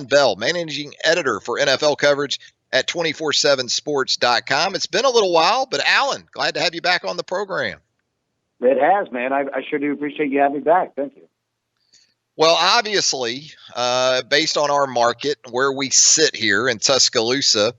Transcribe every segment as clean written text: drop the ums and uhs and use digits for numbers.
Allan Bell, managing editor for NFL coverage at 247sports.com. It's been a little while, but Allan, glad to have you back on the program. It has, man. I sure do appreciate you having me back. Thank you. Well, obviously, based on our market, where we sit here in Tuscaloosa,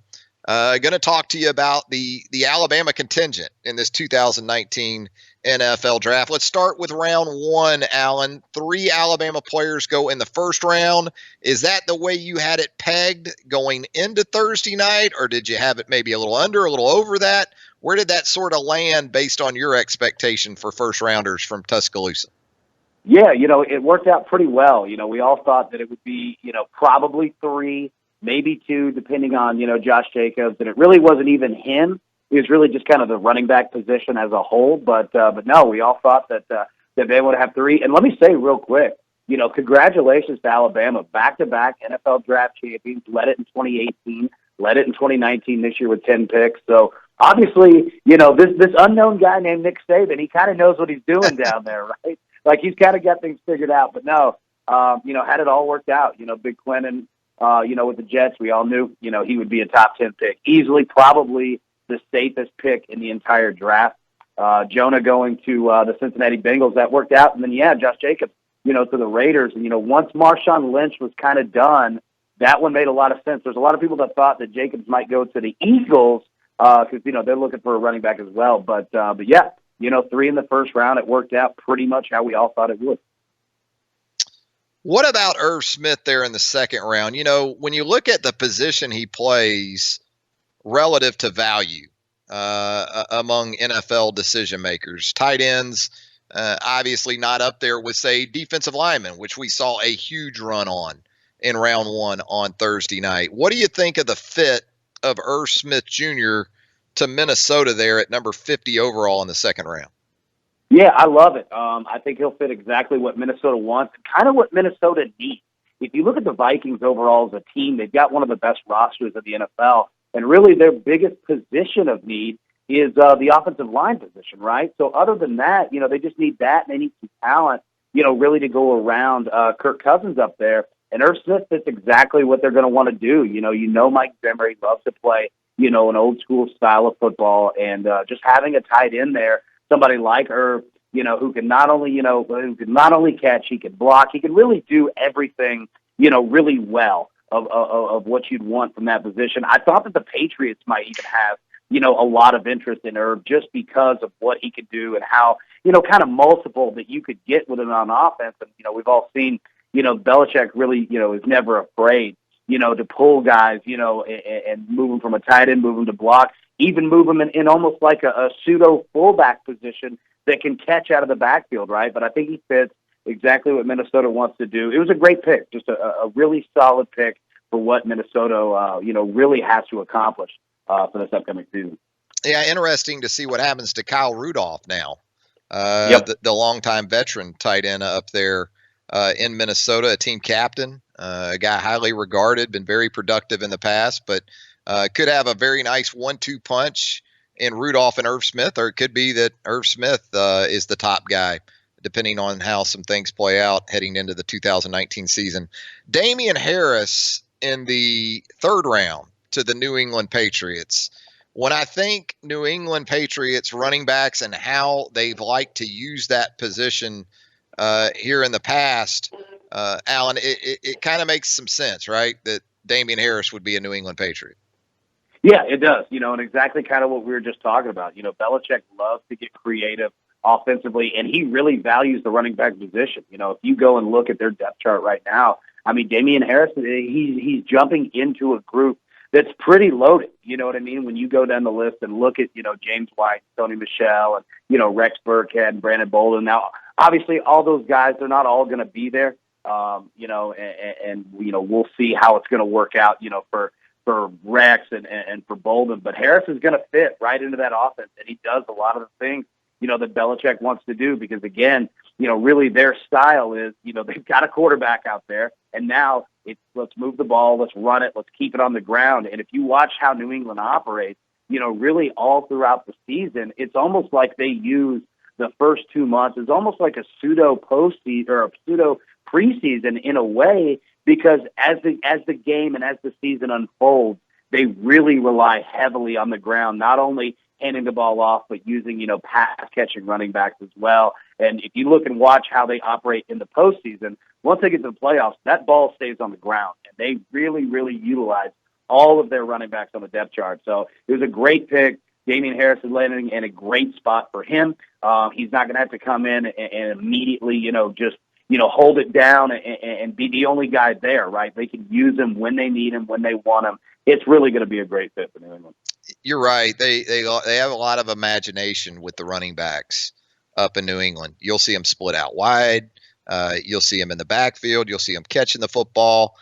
going to talk to you about the Alabama contingent in this 2019 NFL draft. Let's start with round one, Allan. 3 Alabama players go in the first round. Is that the way you had it pegged going into Thursday night, or did you have it maybe a little under, a little over that? Where did that sort of land based on your expectation for first rounders from Tuscaloosa? Yeah, it worked out pretty well. We all thought that it would be, probably 3, maybe 2, depending on, Josh Jacobs. And it really wasn't even him. It was really just kind of the running back position as a whole. But no, we all thought that they would have 3. And let me say real quick, congratulations to Alabama, back-to-back NFL draft champions, led it in 2018, led it in 2019 this year with 10 picks. So obviously, this unknown guy named Nick Saban, he kind of knows what he's doing down there, right? Like he's kind of got things figured out. But no, had it all worked out. Big Quentin, with the Jets, we all knew, he would be a top 10 pick. Easily, probably the safest pick in the entire draft. Jonah going to the Cincinnati Bengals, that worked out. And then, Josh Jacobs, to the Raiders. And, once Marshawn Lynch was kind of done, that one made a lot of sense. There's a lot of people that thought that Jacobs might go to the Eagles because, they're looking for a running back as well. But yeah, 3 in the first round, it worked out pretty much how we all thought it would. What about Irv Smith there in the second round? When you look at the position he plays relative to value among NFL decision makers, tight ends, obviously not up there with, say, defensive linemen, which we saw a huge run on in round 1 on Thursday night. What do you think of the fit of Irv Smith Jr. to Minnesota there at number 50 overall in the second round? Yeah, I love it. I think he'll fit exactly what Minnesota wants and kind of what Minnesota needs. If you look at the Vikings overall as a team, they've got one of the best rosters of the NFL, and really their biggest position of need is the offensive line position, right? So other than that, they just need that, and they need some talent, really to go around Kirk Cousins up there. And Irv Smith fits exactly what they're going to want to do. Mike Zimmer, he loves to play, an old school style of football, and just having a tight end there, somebody like Irv, who can not only catch, he can block, he can really do everything, really well of what you'd want from that position. I thought that the Patriots might even have, a lot of interest in Irv just because of what he could do and how, kind of multiple that you could get with him on offense. And, we've all seen, Belichick really, is never afraid, to pull guys, and move them from a tight end, move them to block, even move them in almost like a pseudo fullback position that can catch out of the backfield, right? But I think he fits exactly what Minnesota wants to do. It was a great pick, just a really solid pick for what Minnesota, really has to accomplish for this upcoming season. Yeah, interesting to see what happens to Kyle Rudolph now, Yep. the longtime veteran tight end up there in Minnesota, a team captain, a guy highly regarded, been very productive in the past, but could have a very nice 1-2 punch in Rudolph and Irv Smith, or it could be that Irv Smith is the top guy, depending on how some things play out heading into the 2019 season. Damien Harris in the third round to the New England Patriots. When I think New England Patriots running backs and how they've liked to use that position here in the past, Allan, it kind of makes some sense, right? That Damien Harris would be a New England Patriot. Yeah, it does, and exactly kind of what we were just talking about. Belichick loves to get creative offensively, and he really values the running back position. If you go and look at their depth chart right now, I mean, Damien Harris, he's jumping into a group that's pretty loaded. You know what I mean? When you go down the list and look at, James White, Tony Michel, and, Rex Burkhead, and Brandon Bolden. Now, obviously, all those guys, they're not all going to be there, and we'll see how it's going to work out, for Rex and for Bolden. But Harris is going to fit right into that offense, and he does a lot of the things, that Belichick wants to do because, again, really their style is, they've got a quarterback out there, and now it's let's move the ball, let's run it, let's keep it on the ground. And if you watch how New England operates, really all throughout the season, it's almost like they use the first 2 months. It's almost like a pseudo postseason or a pseudo preseason in a way because as the game and as the season unfolds, they really rely heavily on the ground, not only handing the ball off, but using, pass-catching running backs as well. And if you look and watch how they operate in the postseason, once they get to the playoffs, that ball stays on the ground. And they really, really utilize all of their running backs on the depth chart. So it was a great pick. Damien Harris is landing in a great spot for him. He's not going to have to come in and immediately, just hold it down and be the only guy there, right? They can use him when they need him, when they want him. It's really going to be a great fit for New England. You're right. They have a lot of imagination with the running backs up in New England. You'll see them split out wide. You'll see them in the backfield. You'll see them catching the football.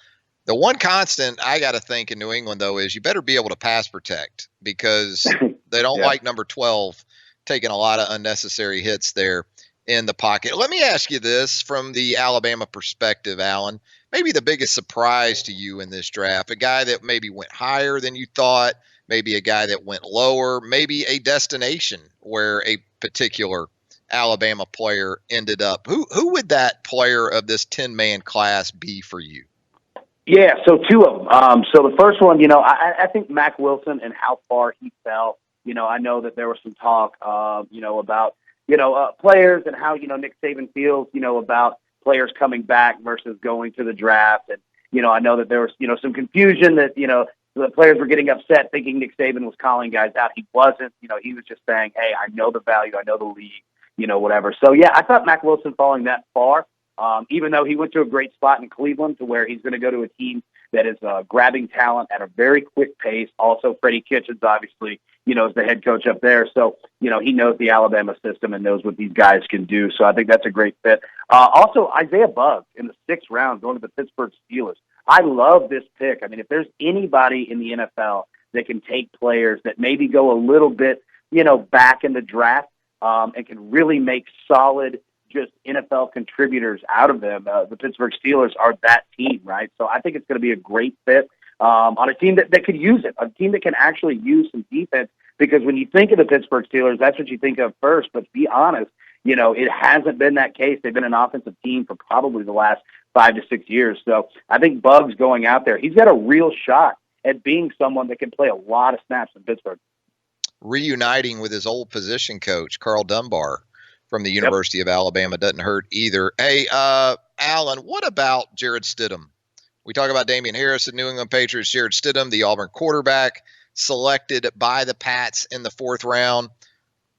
The one constant I got to think in New England, though, is you better be able to pass protect because they don't like number 12 taking a lot of unnecessary hits there in the pocket. Let me ask you this from the Alabama perspective, Allan. Maybe the biggest surprise to you in this draft, a guy that maybe went higher than you thought, maybe a guy that went lower, maybe a destination where a particular Alabama player ended up. Who would that player of this 10-man class be for you? Yeah, so two of them. So the first one, I think Mac Wilson and how far he fell. I know that there was some talk, about, players and how, Nick Saban feels, about players coming back versus going to the draft. And, I know that there was, some confusion that, the players were getting upset thinking Nick Saban was calling guys out. He wasn't. He was just saying, hey, I know the value, I know the league, whatever. So, yeah, I thought Mac Wilson falling that far. Even though he went to a great spot in Cleveland to where he's going to go to a team that is grabbing talent at a very quick pace. Also, Freddie Kitchens, obviously, is the head coach up there. So, he knows the Alabama system and knows what these guys can do. So I think that's a great fit. Also, Isaiah Buggs in the 6th round going to the Pittsburgh Steelers. I love this pick. I mean, if there's anybody in the NFL that can take players that maybe go a little bit, back in the draft and can really make solid just NFL contributors out of them. The Pittsburgh Steelers are that team, right? So I think it's going to be a great fit on a team that could use it, a team that can actually use some defense, because when you think of the Pittsburgh Steelers, that's what you think of first. But to be honest, it hasn't been that case. They've been an offensive team for probably the last 5 to 6 years. So I think Buggs going out there, he's got a real shot at being someone that can play a lot of snaps in Pittsburgh. Reuniting with his old position coach, Carl Dunbar, from the University of Alabama doesn't hurt either. Hey, Allan, what about Jarrett Stidham? We talk about Damien Harris, the New England Patriots, Jarrett Stidham, the Auburn quarterback, selected by the Pats in the 4th round.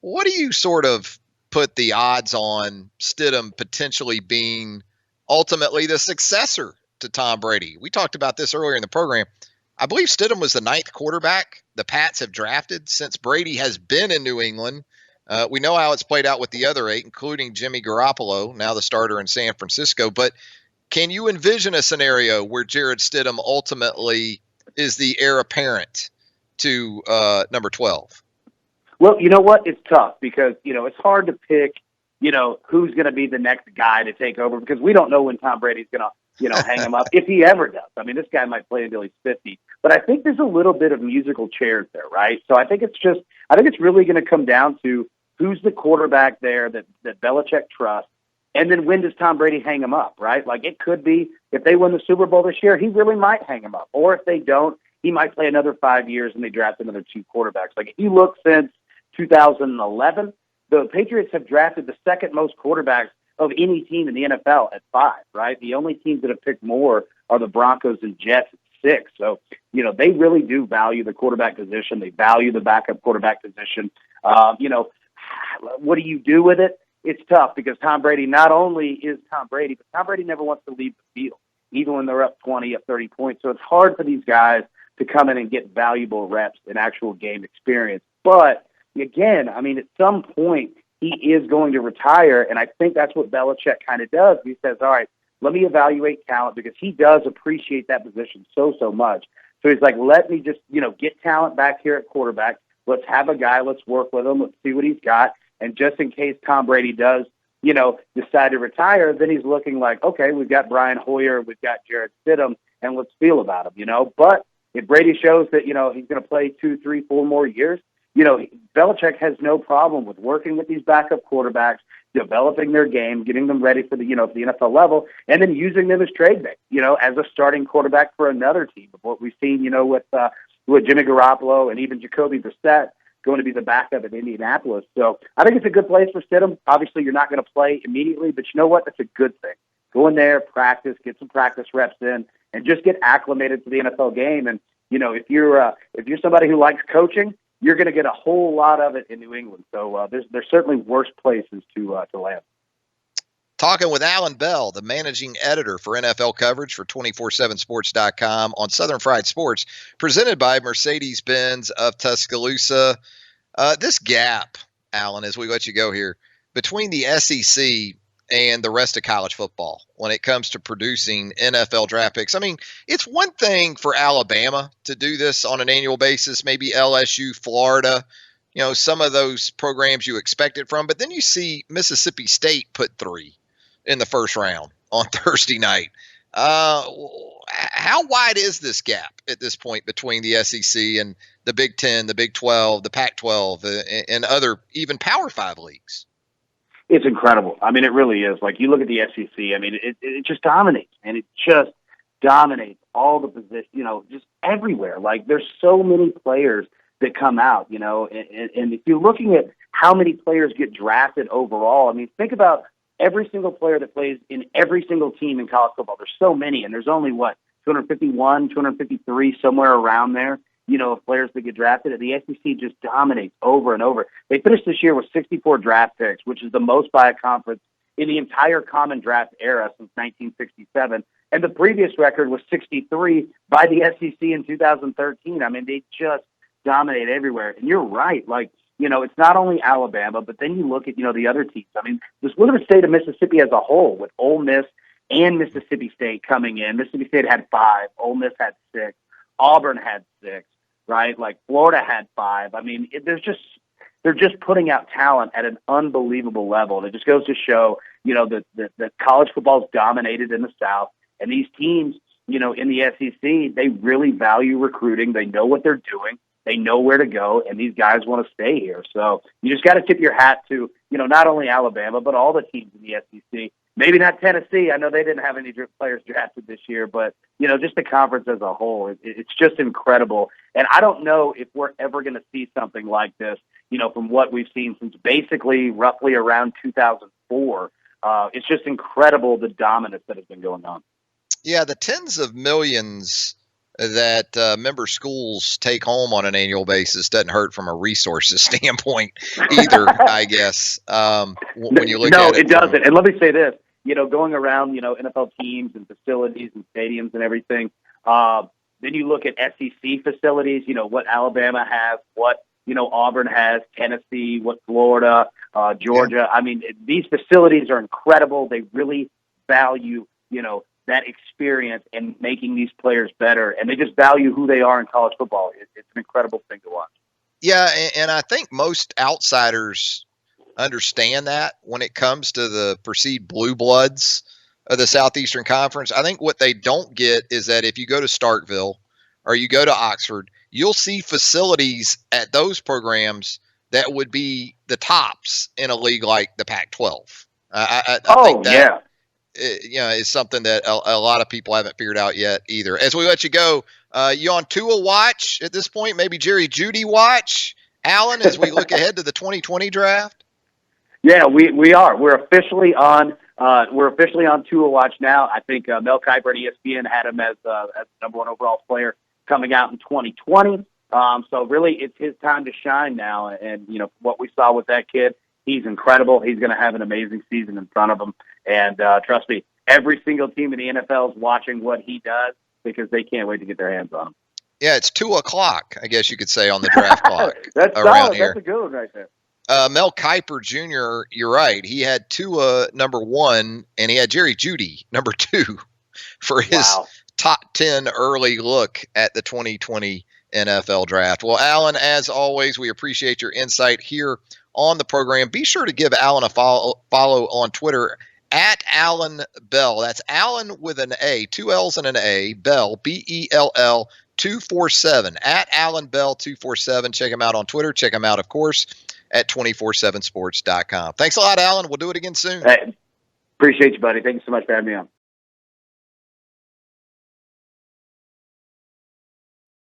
What do you sort of put the odds on Stidham potentially being ultimately the successor to Tom Brady? We talked about this earlier in the program. I believe Stidham was the 9th quarterback the Pats have drafted since Brady has been in New England. We know how it's played out with the other 8, including Jimmy Garoppolo, now the starter in San Francisco. But can you envision a scenario where Jarrett Stidham ultimately is the heir apparent to number 12? Well, you know what? It's tough because, it's hard to pick, who's going to be the next guy to take over, because we don't know when Tom Brady's going to, hang him up, if he ever does. I mean, this guy might play until he's 50. But I think there's a little bit of musical chairs there, right? So I think it's really going to come down to who's the quarterback there that Belichick trusts, and then when does Tom Brady hang him up, right? Like, it could be if they win the Super Bowl this year, he really might hang him up. Or if they don't, he might play another 5 years and they draft another 2 quarterbacks. Like, if you look since 2011, the Patriots have drafted the 2nd most quarterbacks of any team in the NFL at 5, right? The only teams that have picked more are the Broncos and Jets at 6. So, they really do value the quarterback position. They value the backup quarterback position. What do you do with it? It's tough because Tom Brady not only is Tom Brady, but Tom Brady never wants to leave the field, even when they're up 20, up 30 points. So it's hard for these guys to come in and get valuable reps and actual game experience. But again, I mean, at some point he is going to retire, and I think that's what Belichick kind of does. He says, all right, let me evaluate talent, because he does appreciate that position so much. So he's like, let me just, get talent back here at quarterback. Let's have a guy. Let's work with him. Let's see what he's got. And just in case Tom Brady does, decide to retire, then he's looking like, okay, we've got Brian Hoyer, we've got Jarrett Stidham, and let's feel about him, But if Brady shows that, he's going to play 2, 3, 4 more years, Belichick has no problem with working with these backup quarterbacks, developing their game, getting them ready for the NFL level, and then using them as trade bait, as a starting quarterback for another team. Of what we've seen, with Jimmy Garoppolo and even Jacoby Brissett going to be the backup in Indianapolis. So I think it's a good place for Stidham. Obviously, you're not going to play immediately, but you know what? That's a good thing. Go in there, practice, get some practice reps in, and just get acclimated to the NFL game. And if you're somebody who likes coaching, you're going to get a whole lot of it in New England. So there's certainly worse places to land. Talking with Allan Bell, the managing editor for NFL coverage for 247sports.com on Southern Fried Sports, presented by Mercedes-Benz of Tuscaloosa. This gap, Allan, as we let you go here, between the SEC and the rest of college football when it comes to producing NFL draft picks. I mean, it's one thing for Alabama to do this on an annual basis, maybe LSU, Florida, some of those programs you expect it from, but then you see Mississippi State put 3 in the first round on Thursday night. How wide is this gap at this point between the SEC and the Big Ten, the Big 12, the Pac-12, and other even Power 5 leagues? It's incredible. I mean, it really is. Like, you look at the SEC, I mean, it just dominates, and it just dominates all the positions, just everywhere. Like, there's so many players that come out, and if you're looking at how many players get drafted overall, I mean, think about every single player that plays in every single team in college football. There's so many, and there's only, 251, 253, somewhere around there, of players that get drafted. And the SEC just dominates over and over. They finished this year with 64 draft picks, which is the most by a conference in the entire common draft era since 1967. And the previous record was 63 by the SEC in 2013. I mean, they just dominate everywhere. And you're right. Like, it's not only Alabama, but then you look at, the other teams. I mean, just look at the state of Mississippi as a whole, with Ole Miss and Mississippi State coming in. Mississippi State had 5. Ole Miss had 6. Auburn had 6, right? Like, Florida had 5. I mean, they're just putting out talent at an unbelievable level. And it just goes to show, that college football is dominated in the South. And these teams, in the SEC, they really value recruiting. They know what they're doing. They know where to go, and these guys want to stay here. So you just got to tip your hat to, not only Alabama, but all the teams in the SEC. Maybe not Tennessee. I know they didn't have any players drafted this year, but, just the conference as a whole, it's just incredible. And I don't know if we're ever going to see something like this, from what we've seen since basically roughly around 2004. It's just incredible, the dominance that has been going on. Yeah, the tens of millions that member schools take home on an annual basis doesn't hurt from a resources standpoint either, I guess, when you look at it. No, it doesn't. And let me say this, going around, NFL teams and facilities and stadiums and everything, then you look at SEC facilities, what Alabama has, what, Auburn has, Tennessee, what Florida, Georgia. Yeah. I mean, these facilities are incredible. They really value, that experience and making these players better, and they just value who they are in college football. It's an incredible thing to watch. Yeah, and I think most outsiders understand that when it comes to the perceived blue bloods of the Southeastern Conference. I think what they don't get is that if you go to Starkville or you go to Oxford, you'll see facilities at those programs that would be the tops in a league like the Pac-12. I think that, is something that a lot of people haven't figured out yet either. As we let you go, you on Tua watch at this point? Maybe Jerry Jeudy watch, Allan, as we look ahead to the 2020 draft? Yeah, we are. We're officially on Tua watch now. I think Mel Kiper at ESPN had him as the number 1 overall player coming out in 2020. So really, it's his time to shine now. And what we saw with that kid, he's incredible. He's going to have an amazing season in front of him. And trust me, every single team in the NFL is watching what he does because they can't wait to get their hands on him. Yeah, it's 2:00, I guess you could say, on the draft clock. That's around solid. here. That's a good one right there. Mel Kiper Jr., you're right. He had Tua number 1, and he had Jerry Jeudy number 2 for his top 10 early look at the 2020 NFL draft. Well, Allan, as always, we appreciate your insight here on the program. Be sure to give Allan a follow on Twitter at Allan Bell. That's Allan with an A, 2 L's and an A, Bell, Bell 247, at Allan Bell 247. Check him out on Twitter. Check him out, of course, at 247sports.com. Thanks a lot, Allan. We'll do it again soon. Hey, appreciate you, buddy. Thank you so much for having me on.